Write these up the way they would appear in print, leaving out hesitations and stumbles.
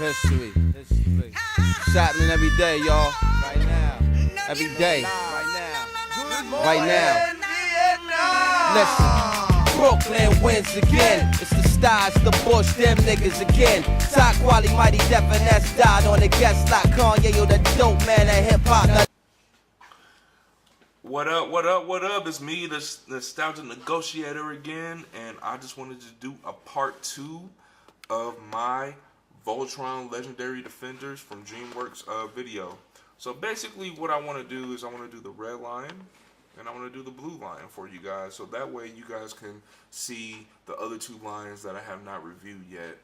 History. It's happening every day, y'all. Right now. Every day. Right now. Listen. Brooklyn wins again. It's the Styles, the Bush, them niggas again. Top quality, mighty def, and that's died on the guest like Kanye, yo, the dope man at hip hop. What up, what up, what up? It's me, the Nostalgia Negotiator again, and I just wanted to do a part 2 of my Voltron Legendary Defenders from DreamWorks video. So basically what I want to do is I want to do the red line, and I want to do the blue line for you guys, so that way you guys can see the other 2 lines that I have not reviewed yet.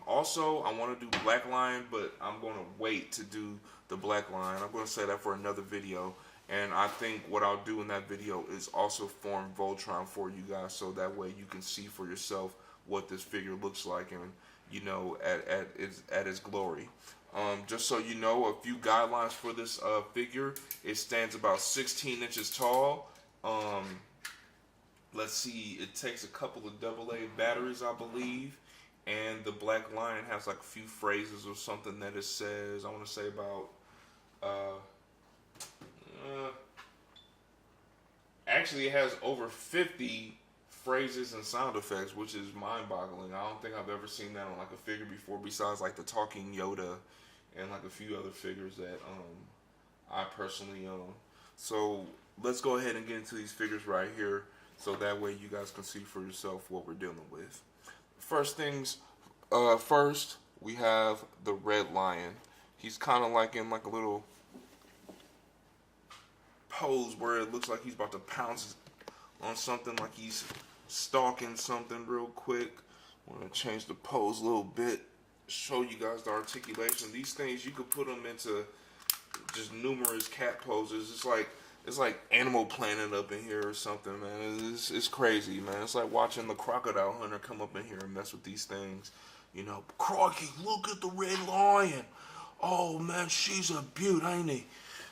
Also, I want to do black line, but I'm going to wait to do the black line. I'm going to say that for another video. And I think what I'll do in that video is also form Voltron for you guys, so that way you can see for yourself what this figure looks like, and you know, at its glory. Just so you know, a few guidelines for this figure. It stands about 16 inches tall. Let's see, it takes a couple of AA batteries, I believe, and the black line has like a few phrases or something that it says. I want to say about actually it has over 50 phrases and sound effects, which is mind-boggling. I don't think I've ever seen that on like a figure before, besides like the talking Yoda and like a few other figures that I personally own. So let's go ahead and get into these figures right here, so that way you guys can see for yourself what we're dealing with. First, we have the Red Lion. He's kind of like in like a little pose where it looks like he's about to pounce on something, like he's stalking something real quick. I'm going to change the pose a little bit, show you guys the articulation. These things, you could put them into just numerous cat poses. It's like Animal Planet up in here or something, man. It's crazy, man. It's like watching the crocodile hunter come up in here and mess with these things. You know, crikey, look at the red lion. Oh man, she's a beaut, ain't he?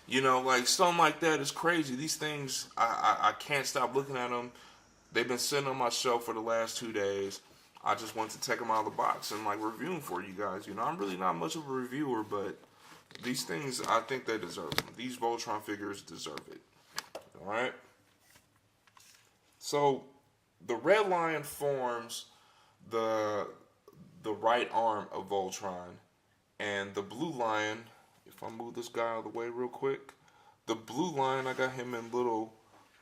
You know, like something like that is crazy. These things, I can't stop looking at them. They've been sitting on my shelf for the last 2 days. I just want to take them out of the box and like review them for you guys. You know, I'm really not much of a reviewer, but these things, I think they deserve them. These Voltron figures deserve it. All right. So the red lion forms the right arm of Voltron, and the blue lion, if I move this guy out of the way real quick, the blue line, I got him in little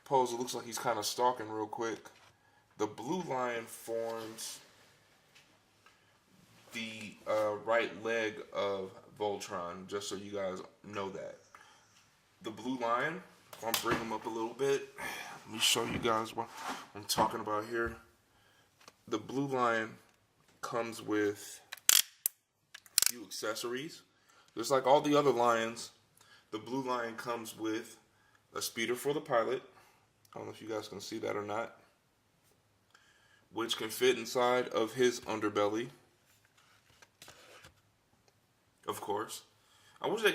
pose. It looks like he's kind of stalking real quick. The blue line forms the right leg of Voltron, just so you guys know that. The blue line, if I bring him up a little bit, let me show you guys what I'm talking about here. The blue line comes with a few accessories. Just like all the other lions, the blue lion comes with a speeder for the pilot. I don't know if you guys can see that or not, which can fit inside of his underbelly, of course. I wish they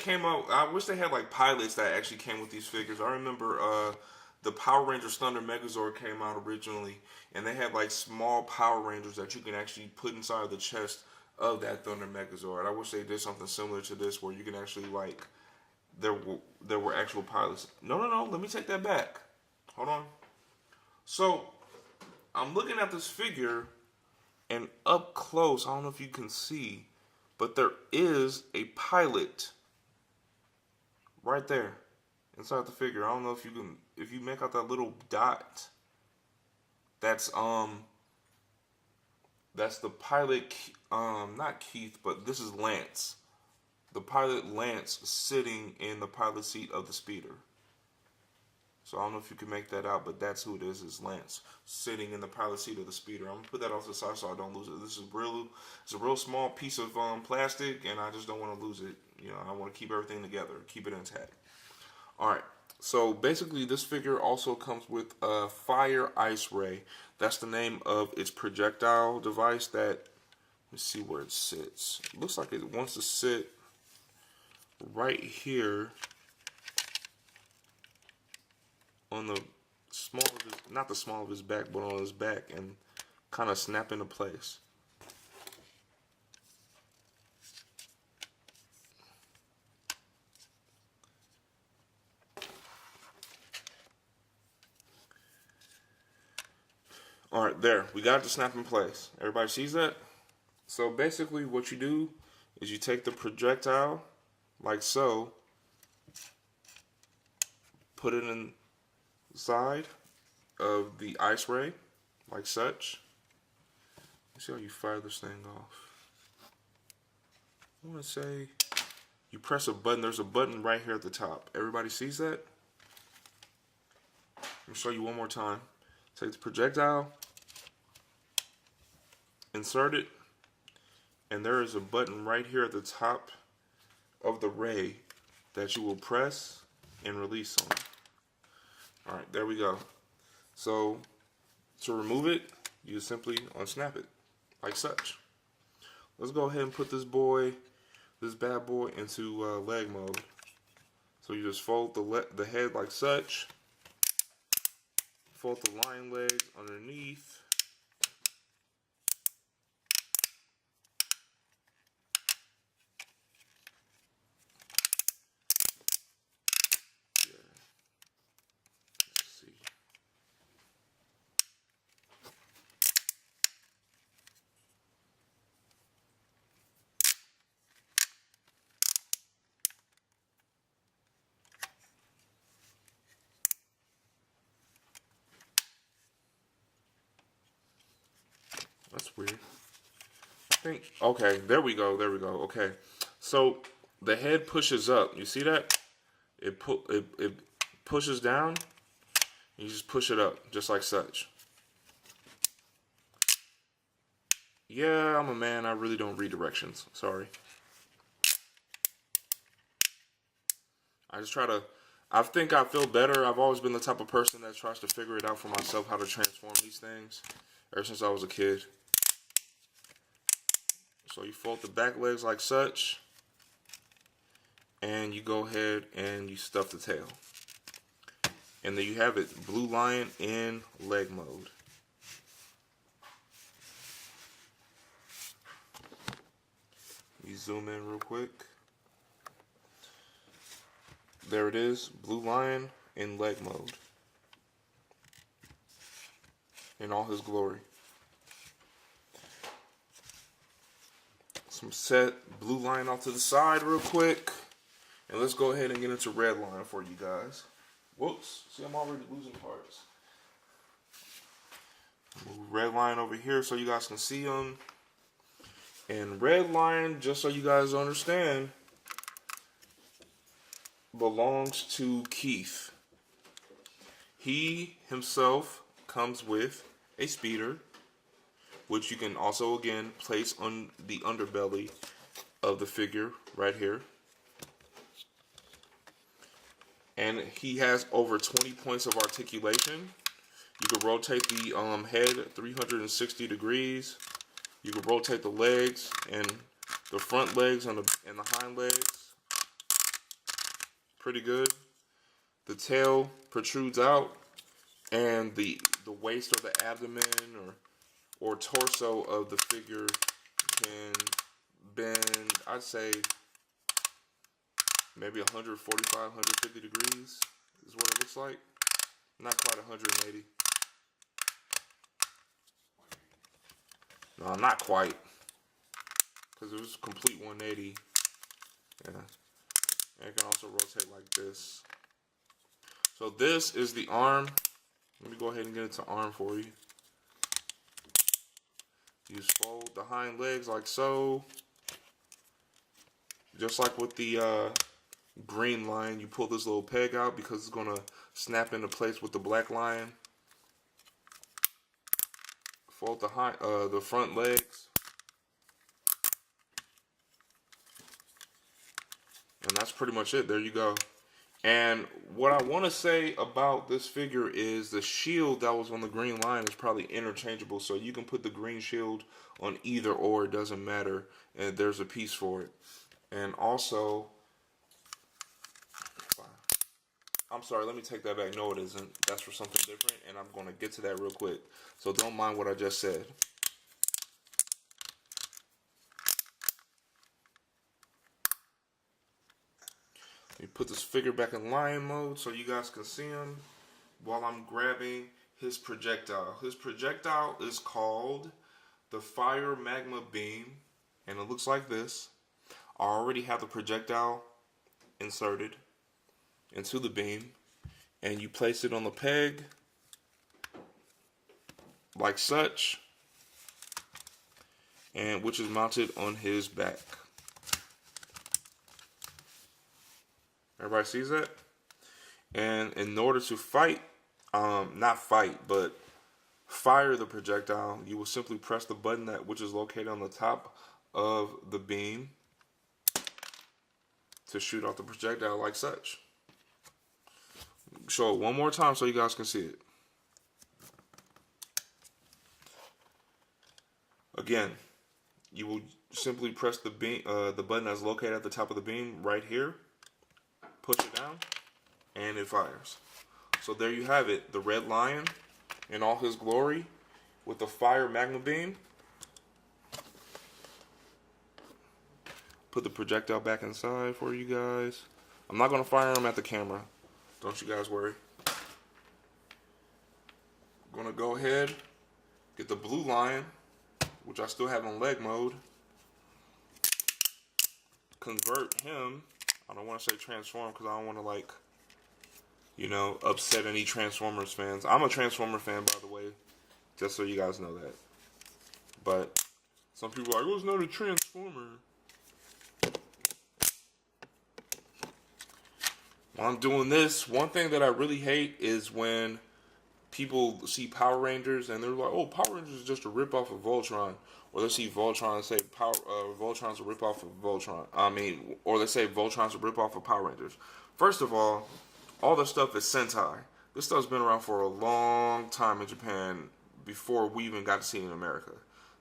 had like pilots that actually came with these figures. I remember the Power Rangers Thunder Megazord came out originally, and they had like small Power Rangers that you can actually put inside of the chest of that Thunder Megazord. I wish they did something similar to this, where you can actually like, there were actual pilots. No, let me take that back. Hold on. So I'm looking at this figure, and up close, I don't know if you can see, but there is a pilot right there inside the figure. I don't know if you can, if you make out that little dot, that's the pilot, not Keith, but this is Lance. The pilot Lance sitting in the pilot seat of the speeder. So I don't know if you can make that out, but that's who it is Lance sitting in the pilot seat of the speeder. I'm gonna put that off to the side so I don't lose it. This is it's a real small piece of plastic, and I just don't want to lose it. You know, I want to keep everything together, keep it intact. All right. So basically, this figure also comes with a Fire Ice Ray. That's the name of its projectile device that, let's see where it sits. It looks like it wants to sit right here on the small of his, not the small of his back, but on his back, and kind of snap into place. All right, there. We got it to snap in place. Everybody sees that? So basically what you do is you take the projectile, like so, put it inside of the ice ray, like such. Let's see how you fire this thing off. I want to say you press a button. There's a button right here at the top. Everybody sees that? Let me show you one more time. Take the projectile, insert it, and there is a button right here at the top of the ray that you will press and release on. Alright, there we go. So, to remove it, you simply unsnap it, like such. Let's go ahead and put this bad boy into leg mode. So you just fold the head like such, fold the lion legs underneath, That's weird. I think, okay, there we go, okay. So, the head pushes up, you see that? It pushes down, you just push it up, just like such. Yeah, I'm a man, I really don't read directions, sorry. I think I feel better. I've always been the type of person that tries to figure it out for myself, how to transform these things, ever since I was a kid. So you fold the back legs like such, and you go ahead and you stuff the tail. And there you have it, Blue Lion in leg mode. You zoom in real quick. There it is, Blue Lion in leg mode. In all his glory. Some set Blue Lion off to the side real quick. And let's go ahead and get into Red Lion for you guys. Whoops, see I'm already losing parts. Move Red Lion over here so you guys can see him. And Red Lion, just so you guys understand, belongs to Keith. He himself comes with a speeder, which you can also again place on the underbelly of the figure right here. And he has over 20 points of articulation. You can rotate the head 360 degrees. You can rotate the legs and the front legs and the hind legs. Pretty good. The tail protrudes out, and the waist or the abdomen or torso of the figure can bend, I'd say, maybe 145, 150 degrees is what it looks like. Not quite 180. No, not quite. Because it was a complete 180. Yeah. And it can also rotate like this. So this is the arm. Let me go ahead and get into arm for you. You just fold the hind legs like so. Just like with the green lion, you pull this little peg out because it's going to snap into place with the black lion. Fold the front legs. And that's pretty much it. There you go. And what I want to say about this figure is the shield that was on the green lion is probably interchangeable. So you can put the green shield on either or, it doesn't matter. And there's a piece for it. And also, I'm sorry, let me take that back. No, it isn't. That's for something different. And I'm going to get to that real quick. So don't mind what I just said. Let me put this figure back in lion mode so you guys can see him while I'm grabbing his projectile. His projectile is called the Fire Magma Beam, and it looks like this. I already have the projectile inserted into the beam, and you place it on the peg like such, and which is mounted on his back. Everybody sees that? And in order to fight, not fight, but fire the projectile, you will simply press the button which is located on the top of the beam to shoot off the projectile like such. Show it one more time so you guys can see it. Again, you will simply press the button that's located at the top of the beam right here, push it down, and it fires. So there you have it, the Red Lion in all his glory with the Fire Magma Beam. Put the projectile back inside for you guys. I'm not going to fire him at the camera. Don't you guys worry. I'm going to go ahead, get the Blue Lion, which I still have on leg mode. Convert him. I don't want to say transform because I don't want to, like, you know, upset any Transformers fans. I'm a Transformer fan, by the way, just so you guys know that. But some people are like, oh, it's not a Transformer. While I'm doing this, one thing that I really hate is when people see Power Rangers and they're like, oh, Power Rangers is just a ripoff of Voltron. Or they see Voltron and say Voltron's a ripoff of Voltron. Or they say Voltron's a ripoff of Power Rangers. First of all this stuff is Sentai. This stuff's been around for a long time in Japan before we even got to see it in America.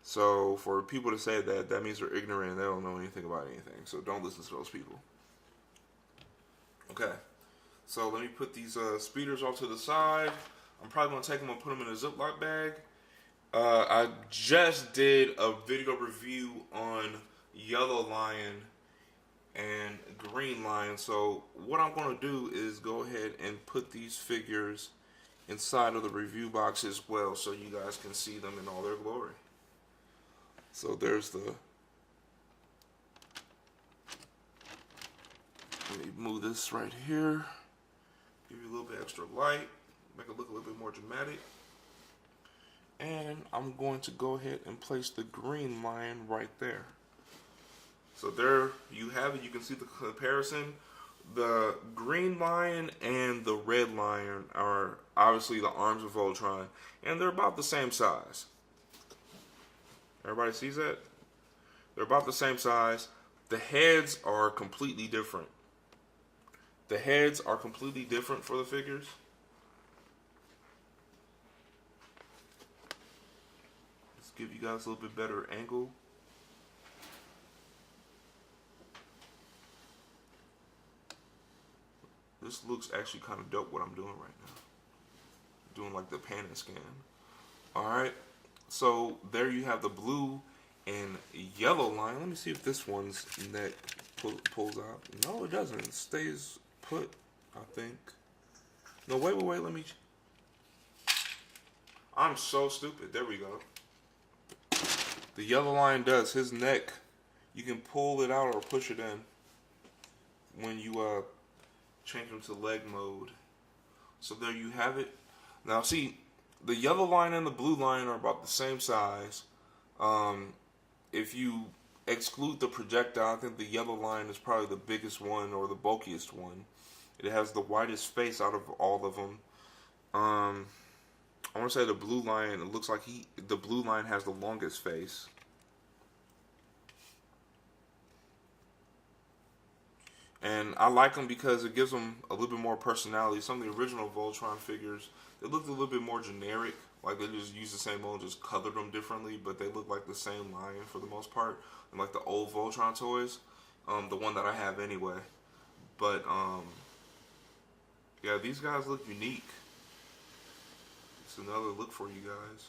So for people to say that, that means they're ignorant and they don't know anything about anything. So don't listen to those people. Okay, so let me put these speeders off to the side. I'm probably going to take them and put them in a Ziploc bag. I just did a video review on Yellow Lion and Green Lion. So what I'm going to do is go ahead and put these figures inside of the review box as well so you guys can see them in all their glory. So there's the... Let me move this right here. Give you a little bit extra light. Make it look a little bit more dramatic. And I'm going to go ahead and place the Green Lion right there. So there you have it. You can see the comparison. The Green Lion and the Red Lion are obviously the arms of Voltron. And they're about the same size. Everybody sees that? They're about the same size. The heads are completely different. The heads are completely different for the figures. Let's give you guys a little bit better angle. This looks actually kind of dope what I'm doing right now. Doing like the pan and scan. Alright, so there you have the blue and yellow line. Let me see if this one's neck pulls out. No, it doesn't. It stays put, I think. No, wait, let me... I'm so stupid. There we go. The Yellow Lion does. His neck, you can pull it out or push it in when you change him to leg mode. So there you have it. Now see, the Yellow Lion and the Blue Lion are about the same size. If you exclude the projectile, I think the Yellow Lion is probably the biggest one or the bulkiest one. It has the widest face out of all of them. I want to say the Blue Lion, it looks like the Blue Lion has the longest face. And I like them because it gives them a little bit more personality. Some of the original Voltron figures, they looked a little bit more generic. Like they just used the same mold, just colored them differently, but they look like the same lion for the most part. And like the old Voltron toys, the one that I have anyway. But yeah, these guys look unique. It's another look for you guys.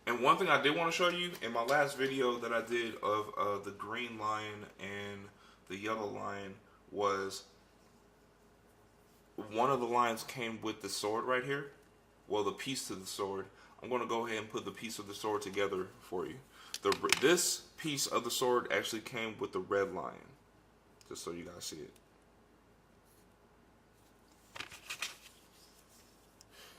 And one thing I did want to show you in my last video that I did of the Green Lion and the Yellow Lion was one of the lines came with the sword right here. Well, the piece to the sword. I'm going to go ahead and put the piece of the sword together for you. This piece of the sword actually came with the red lion. Just so you guys see it.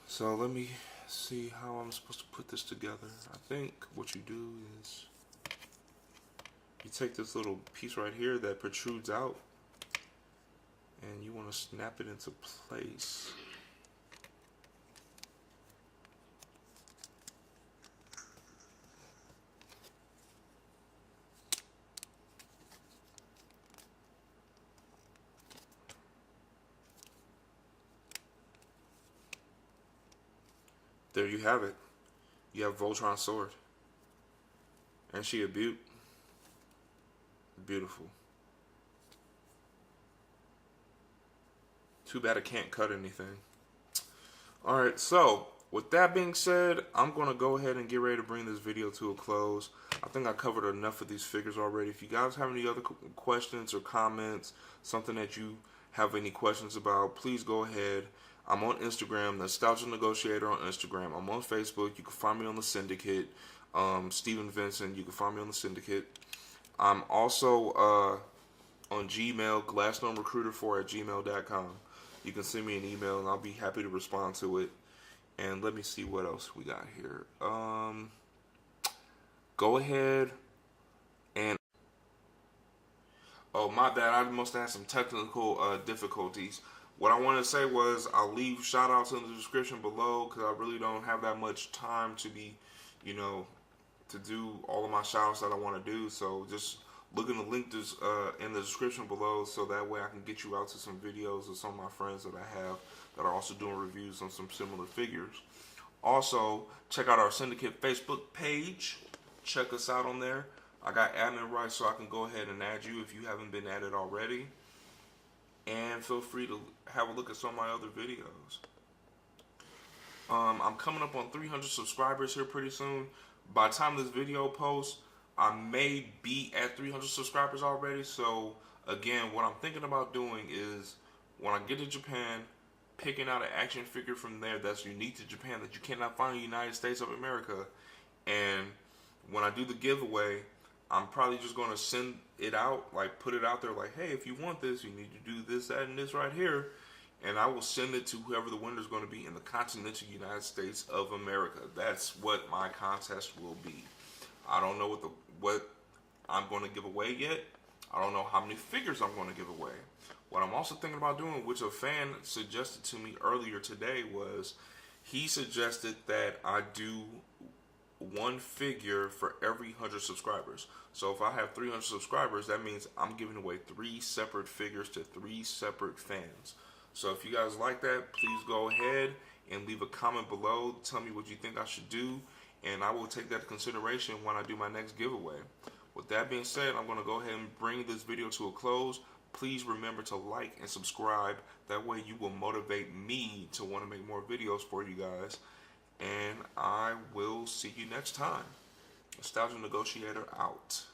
So let me see how I'm supposed to put this together. I think what you do is you take this little piece right here that protrudes out and you want to snap it into place. There you have it. You have Voltron's sword. And she a beaut. Beautiful. Too bad it can't cut anything. Alright, so with that being said, I'm going to go ahead and get ready to bring this video to a close. I think I covered enough of these figures already. If you guys have any other questions or comments, something that you have any questions about, please go ahead. I'm on Instagram, Nostalgia Negotiator on Instagram. I'm on Facebook. You can find me on the Syndicate. Steven Vincent, you can find me on the Syndicate. I'm also on Gmail, glassdomerecruiter4@gmail.com. You can send me an email and I'll be happy to respond to it. And let me see what else we got here. Go ahead and... Oh, my bad. I must have had some technical difficulties. What I wanted to say was I'll leave shout outs in the description below because I really don't have that much time to be, you know, to do all of my shout outs that I want to do. So just look in the link in the description below so that way I can get you out to some videos of some of my friends that I have that are also doing reviews on some similar figures. Also, check out our Syndicate Facebook page. Check us out on there. I got admin rights so I can go ahead and add you if you haven't been added already. And feel free to have a look at some of my other videos. I'm coming up on 300 subscribers here pretty soon. By the time this video posts, I may be at 300 subscribers already. So again, what I'm thinking about doing is when I get to Japan, picking out an action figure from there that's unique to Japan that you cannot find in the United States of America. And when I do the giveaway, I'm probably just going to send it out, like put it out there like, hey, if you want this, you need to do this, that, and this right here. And I will send it to whoever the winner is going to be in the continental United States of America. That's what my contest will be. I don't know what I'm going to give away yet. I don't know how many figures I'm going to give away. What I'm also thinking about doing, which a fan suggested to me earlier today, was he suggested that I do one figure for every 100 subscribers. So if I have 300 subscribers, that means I'm giving away 3 separate figures to 3 separate fans. So if you guys like that, please go ahead and leave a comment below. Tell me what you think I should do, and I will take that into consideration when I do my next giveaway. With that being said, I'm going to go ahead and bring this video to a close. Please remember to like and subscribe. That way you will motivate me to want to make more videos for you guys. And I will see you next time. Nostalgia Negotiator out.